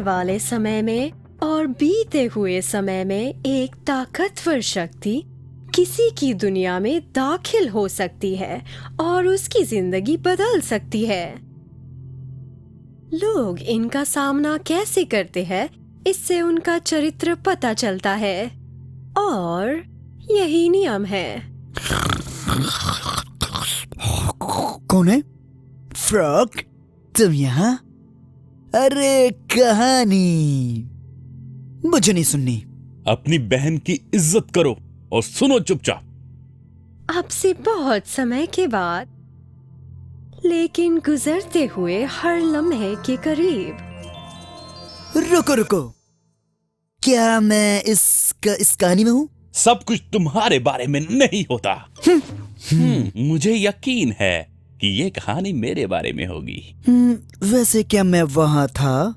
वाले समय में और बीते हुए समय में एक ताकतवर शक्ति किसी की दुनिया में दाखिल हो सकती है और उसकी जिंदगी बदल सकती है। लोग इनका सामना कैसे करते हैं, इससे उनका चरित्र पता चलता है और यही नियम है। कौन है? फ्रॉग, तुम यहाँ? अरे कहानी मुझे नहीं सुननी। अपनी बहन की इज्जत करो और सुनो चुपचाप। अब से बहुत समय के बाद, लेकिन गुजरते हुए हर लम्हे के करीब। रुको रुको, क्या मैं इस कहानी में हूँ? सब कुछ तुम्हारे बारे में नहीं होता। मुझे यकीन है कि ये कहानी मेरे बारे में होगी। वैसे क्या मैं वहाँ था?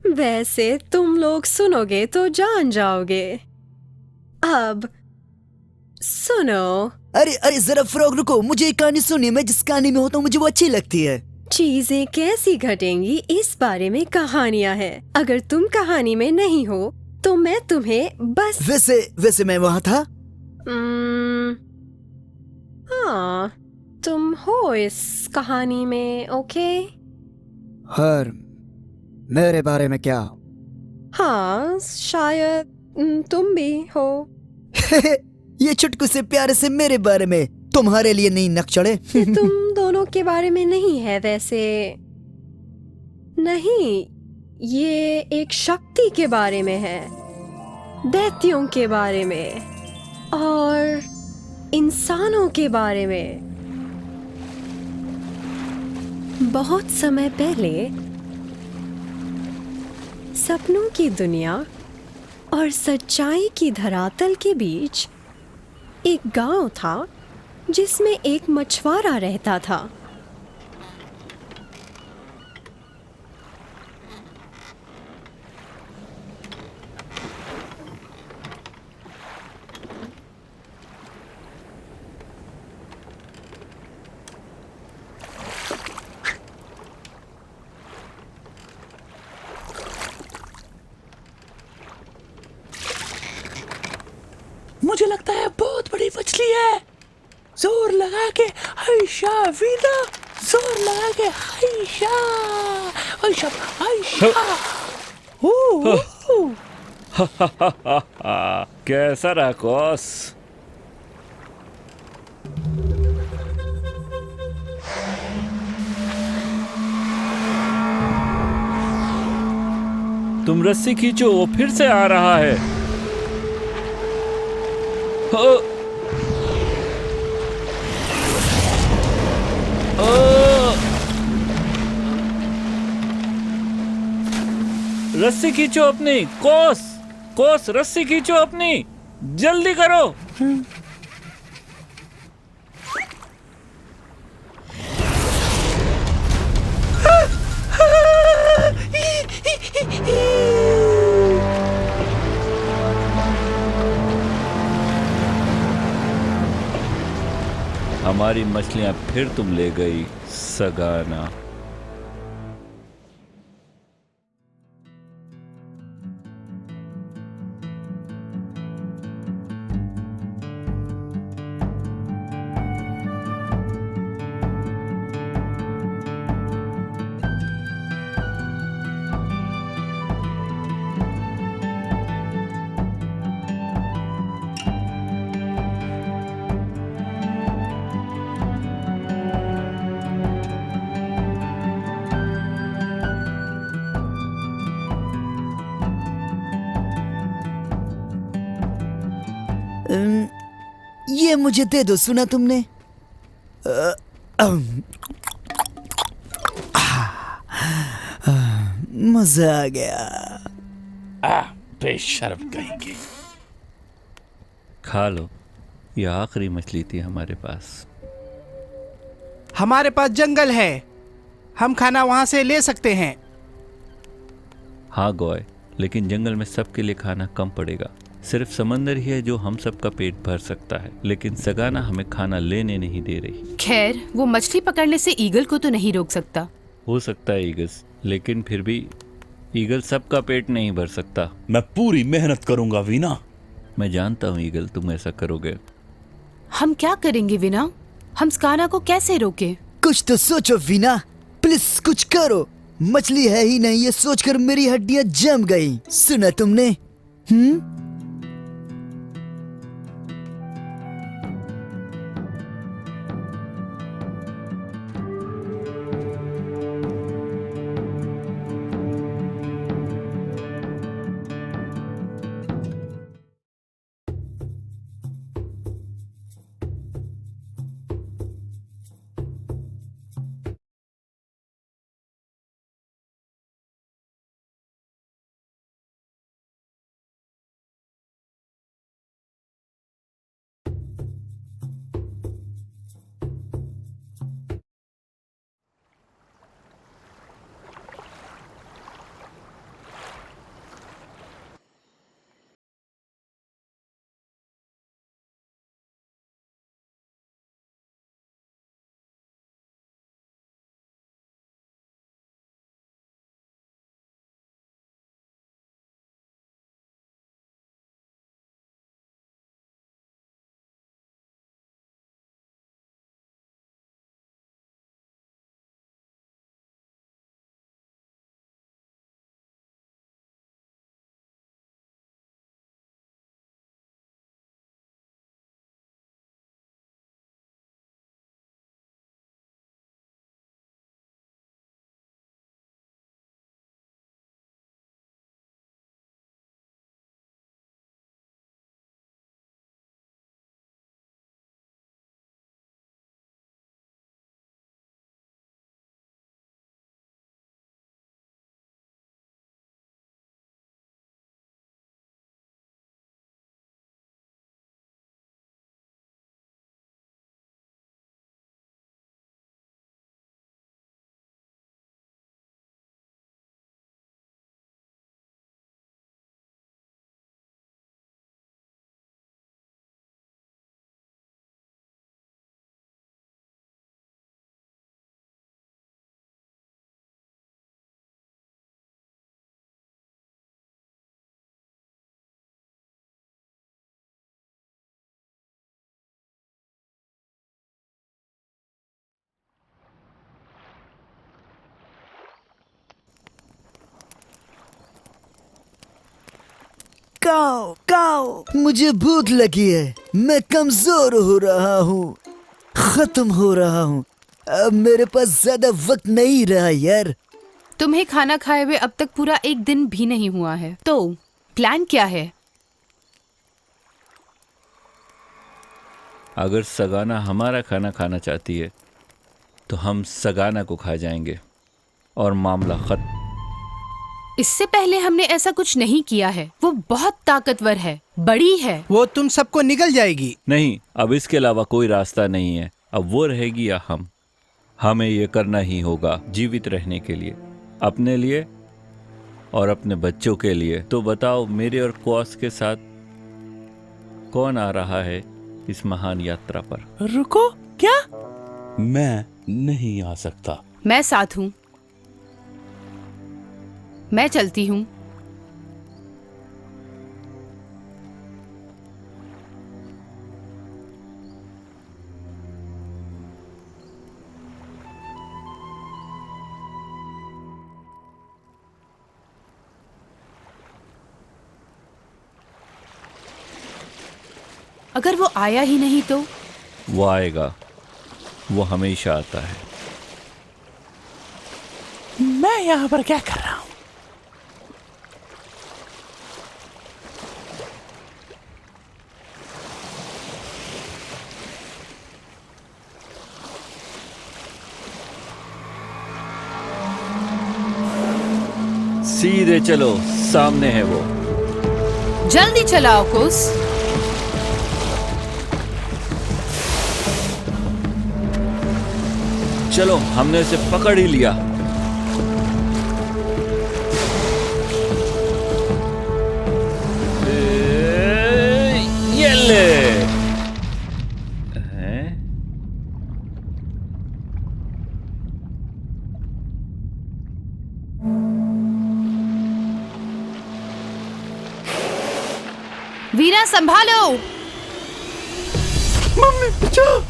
वैसे तुम लोग सुनोगे तो जान जाओगे। अब सुनो। अरे जरा फ्रॉग रुको, मुझे एक कहानी सुनिए। मैं जिस कहानी में होता हूँ मुझे वो अच्छी लगती है। चीजें कैसी घटेंगी इस बारे में कहानियां हैं। अगर तुम कहानी में नहीं हो तो मैं तुम्हें बस वैसे मैं वहाँ था। हाँ, तुम हो इस कहानी में। ओके। हर मेरे बारे में क्या? हाँ, शायद तुम भी हो। ये चुटकू से प्यारे से मेरे बारे में तुम्हारे लिए नहीं नक चढ़े। ये तुम दोनों के बारे में नहीं है वैसे। नहीं, ये एक शक्ति के बारे में है, दैत्यों के बारे में और इंसानों के बारे में। बहुत समय पहले सपनों की दुनिया और सच्चाई की धरातल के बीच एक गांव था जिसमें एक मछुआरा रहता था। मुझे लगता है बहुत बड़ी मछली है। जोर लगा के हाइशा वीरा, जोर लगा के हाइशा हाइशा हाइशा। कैसा रहा कॉस? तुम रस्सी खींचो, वो फिर से आ रहा है। रस्सी खींचो अपनी, कोस रस्सी खींचो अपनी, जल्दी करो। हमारी मछलियां फिर तुम ले गई सगाना। ये मुझे दे दो, सुना तुमने? मजा आ गया। बेशर्म कहेंगे। खा लो, ये आखिरी मछली थी हमारे पास। हमारे पास जंगल है, हम खाना वहां से ले सकते हैं। हाँ गॉय, लेकिन जंगल में सबके लिए खाना कम पड़ेगा। सिर्फ समंदर ही है जो हम सबका पेट भर सकता है, लेकिन सगाना हमें खाना लेने नहीं दे रही। खैर, वो मछली पकड़ने से ईगल को तो नहीं रोक सकता। हो सकता है ईगस, लेकिन फिर भी ईगल सबका पेट नहीं भर सकता। मैं पूरी मेहनत करूंगा वीना। मैं जानता हूँ ईगल, तुम ऐसा करोगे। हम क्या करेंगे वीना? हम स्काना को कैसे रोके? कुछ तो सोचो वीना, प्लीज कुछ करो। मछली है ही नहीं ये सोचकर मेरी हड्डियां जम गई। सुना तुमने? काओ काओ, मुझे भूख लगी है। मैं कमजोर हो रहा हूँ, खत्म हो रहा हूँ। अब मेरे पास ज्यादा वक्त नहीं रहा यार। तुम्हें खाना खाए हुए अब तक पूरा एक दिन भी नहीं हुआ है, तो प्लान क्या है? अगर सगाना हमारा खाना खाना चाहती है तो हम सगाना को खा जाएंगे और मामला खत्म। इससे पहले हमने ऐसा कुछ नहीं किया है। वो बहुत ताकतवर है, बड़ी है। वो तुम सबको निगल जाएगी। नहीं, अब इसके अलावा कोई रास्ता नहीं है। अब वो रहेगी या हम। हमें ये करना ही होगा जीवित रहने के लिए, अपने लिए और अपने बच्चों के लिए। तो बताओ, मेरे और क्वास के साथ कौन आ रहा है इस महान यात्रा पर? रुको, क्या? मैं नहीं आ सकता। मैं साथ हूँ। मैं चलती हूँ। अगर वो आया ही नहीं तो? वो आएगा, वो हमेशा आता है। मैं यहाँ पर क्या कर रहा हूँ? सीधे चलो, सामने है वो। जल्दी चलाओ कुस। चलो, हमने उसे पकड़ ही लिया। ये ले। हैं? वीरा संभालो। मम्मी बचाओ।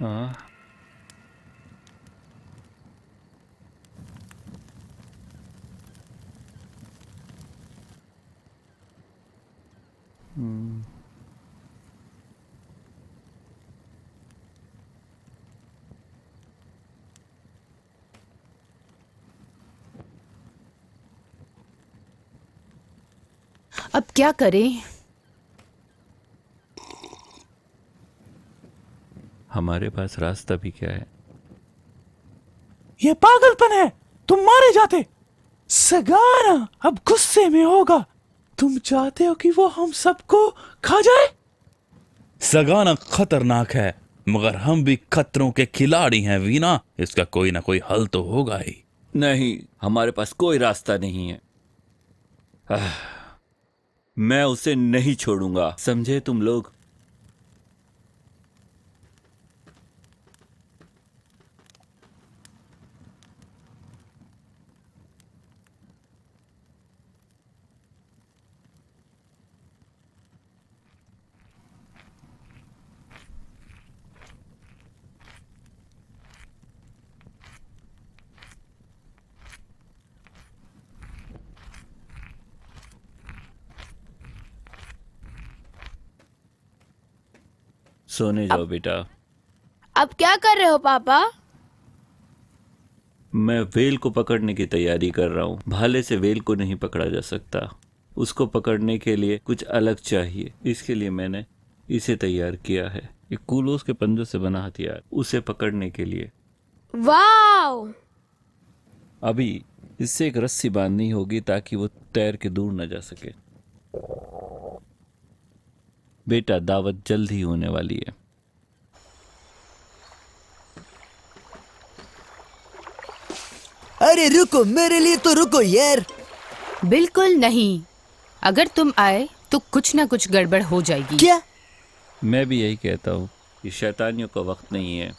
हाँ। अब क्या करें? हमारे पास रास्ता भी क्या है? ये पागलपन है, तुम मारे जाते। सगाना अब गुस्से में होगा। तुम चाहते हो कि वो हम सबको खा जाए? सगाना खतरनाक है, मगर हम भी खतरों के खिलाड़ी हैं वीना। इसका कोई ना कोई हल तो होगा ही। नहीं, हमारे पास कोई रास्ता नहीं है। मैं उसे नहीं छोड़ूंगा, समझे तुम लोग? सोने जाओ बेटा। अब क्या कर रहे हो पापा? मैं वेल को पकड़ने की तैयारी कर रहा हूँ। भाले से वेल को नहीं पकड़ा जा सकता, उसको पकड़ने के लिए कुछ अलग चाहिए। इसके लिए मैंने इसे तैयार किया है। ये कूलोस के पंजों से बना हथियार, उसे पकड़ने के लिए। वाओ! अभी इससे एक रस्सी बांधनी होगी ताकि वो तैर के दूर न जा सके। बेटा, दावत जल्द ही होने वाली है। अरे रुको, मेरे लिए तो रुको यार। बिल्कुल नहीं। अगर तुम आए तो कुछ ना कुछ गड़बड़ हो जाएगी। क्या? मैं भी यही कहता हूँ कि शैतानियों का वक्त नहीं है।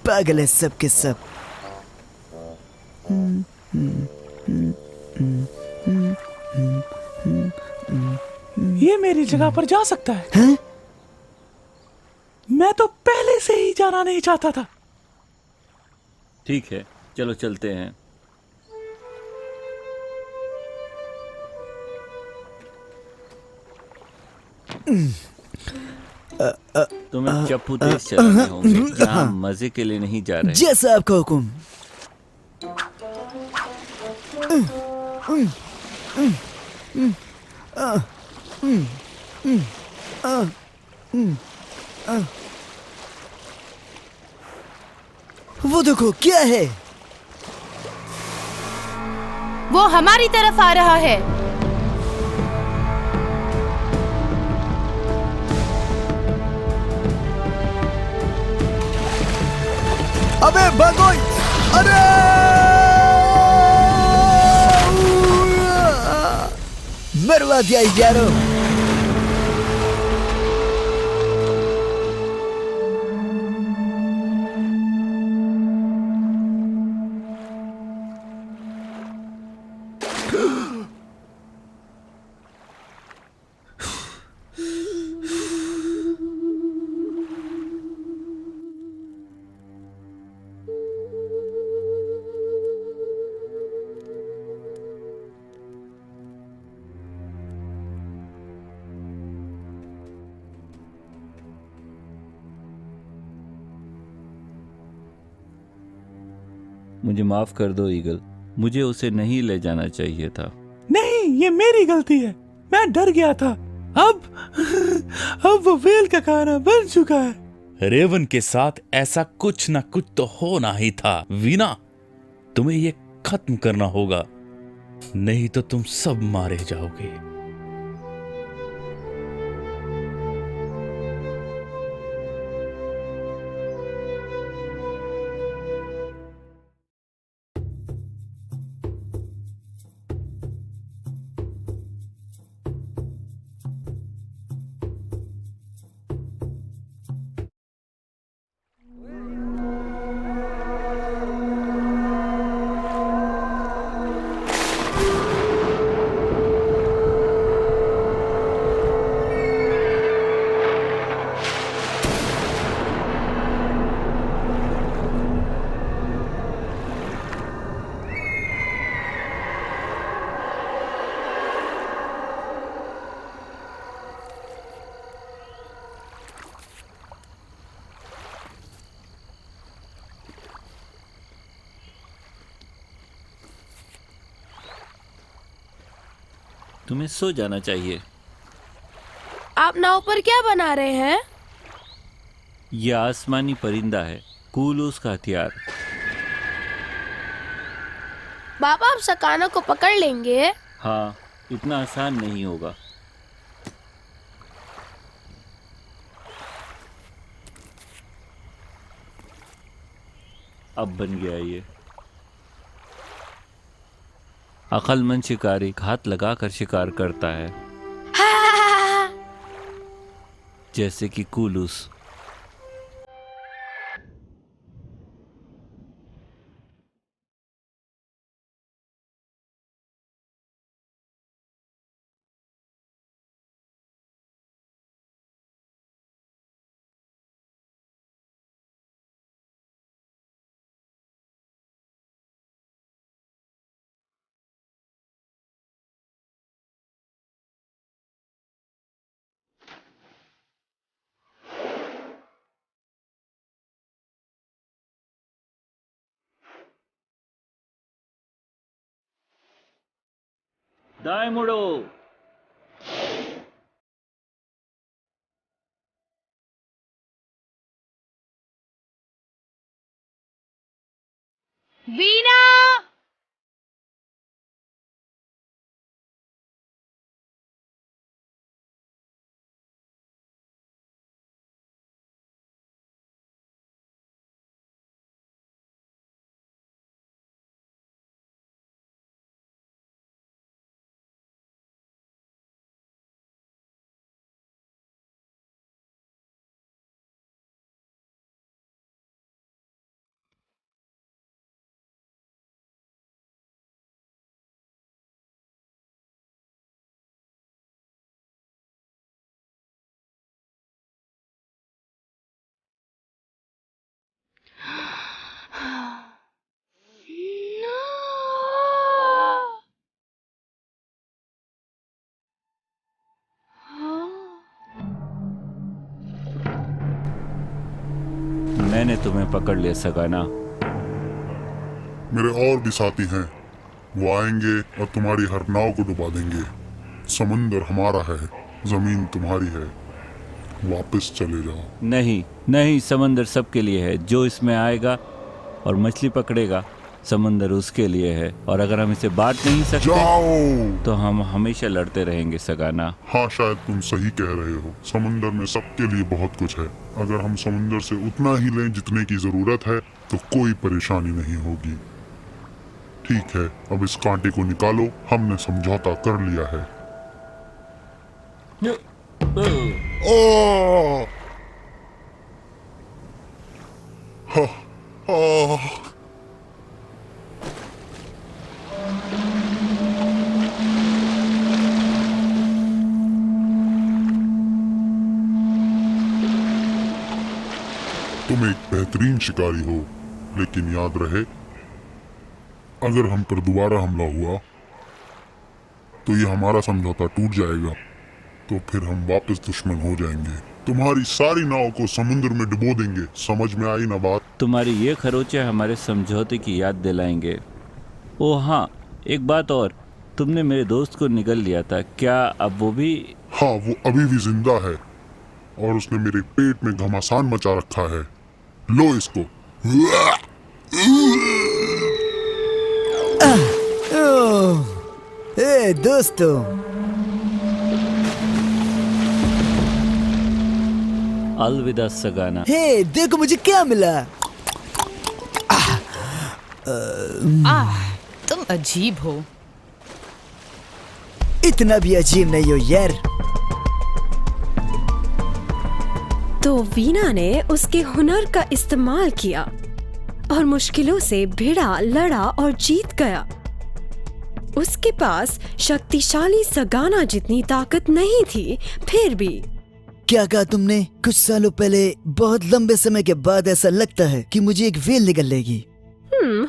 पागल है सब के सब। ये मेरी जगह पर जा सकता है। हैं? मैं तो पहले से ही जाना नहीं चाहता था। ठीक है, चलो चलते हैं। तुम्हें चप्पू तेज चलाने होंगे। यहाँ मजे के लिए नहीं जा रहे। जैसा आपका हुक्म। वो देखो, क्या है? वो हमारी तरफ आ रहा है। अबे भागो! अरे! मरवा दिया यारो। मुझे माफ कर दो ईगल, मुझे उसे नहीं ले जाना चाहिए था। नहीं, ये मेरी गलती है, मैं डर गया था। अब वो व्हेल का खाना बन चुका है। रेवन के साथ ऐसा कुछ ना कुछ तो होना ही था। वीना, तुम्हें ये खत्म करना होगा, नहीं तो तुम सब मारे जाओगे। तुम्हें सो जाना चाहिए। आप नाव पर क्या बना रहे हैं? यह आसमानी परिंदा है, कूलूस का हथियार। पापा, आप सकाना को पकड़ लेंगे? हाँ, इतना आसान नहीं होगा। अब बन गया ये। अक्लमंद शिकारी घात लगाकर शिकार करता है, जैसे कि कूलूस। दाएं मुड़ो। वीना! मैंने तुम्हें पकड़ लिया सगाना। मेरे और भी साथी हैं, वो आएंगे और तुम्हारी हर नाव को डुबा देंगे। समुंदर हमारा है, जमीन तुम्हारी है, वापस चले जाओ। नहीं नहीं, समंदर सबके लिए है। जो इसमें आएगा और मछली पकड़ेगा, समंदर उसके लिए है। और अगर हम इसे बांट नहीं सकते जाओ। तो हम हमेशा लड़ते रहेंगे सगाना। हाँ, शायद तुम सही कह रहे हो। समुंदर में सबके लिए बहुत कुछ है। अगर हम समुंदर से उतना ही लें जितने की जरूरत है तो कोई परेशानी नहीं होगी। ठीक है, अब इस कांटे को निकालो, हमने समझौता कर लिया है। ओह! हा, हा। तुम एक बेहतरीन शिकारी हो, लेकिन याद रहे, अगर हम पर दोबारा हमला हुआ तो ये हमारा समझौता टूट जाएगा, तो फिर हम वापस दुश्मन हो जाएंगे। तुम्हारी सारी नाव को समुद्र में डुबो देंगे। समझ में आई ना बात? तुम्हारी ये खरोचे हमारे समझौते की याद दिलाएंगे। ओ हाँ, एक बात और, तुमने मेरे दोस्त को निगल लिया था, क्या अब वो भी? हाँ, वो अभी भी जिंदा है और उसने मेरे पेट में घमासान मचा रखा है। लो इसको। ओह, ए दोस्तों, अलविदा सगाना। हे देखो मुझे क्या मिला। तुम अजीब हो। इतना भी अजीब नहीं हो यार। तो वीना ने उसके हुनर का इस्तेमाल किया और मुश्किलों से भिड़ा, लड़ा और जीत गया। उसके पास शक्तिशाली सगाना जितनी ताकत नहीं थी, फिर भी। क्या कहा तुमने? कुछ सालों पहले बहुत लंबे समय के बाद ऐसा लगता है कि मुझे एक वेल निकल लेगी।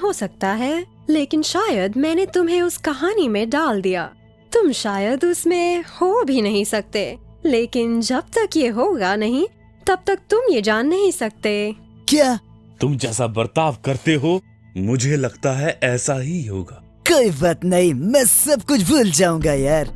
हो सकता है, लेकिन शायद मैंने तुम्हें उस कहानी में डाल दिया। तुम शायद उसमें हो भी नहीं सकते, लेकिन जब तक ये होगा नहीं, तब तक तुम ये जान नहीं सकते। क्या? तुम जैसा बर्ताव करते हो, मुझे लगता है ऐसा ही होगा। कोई बात नहीं, मैं सब कुछ भूल जाऊंगा यार।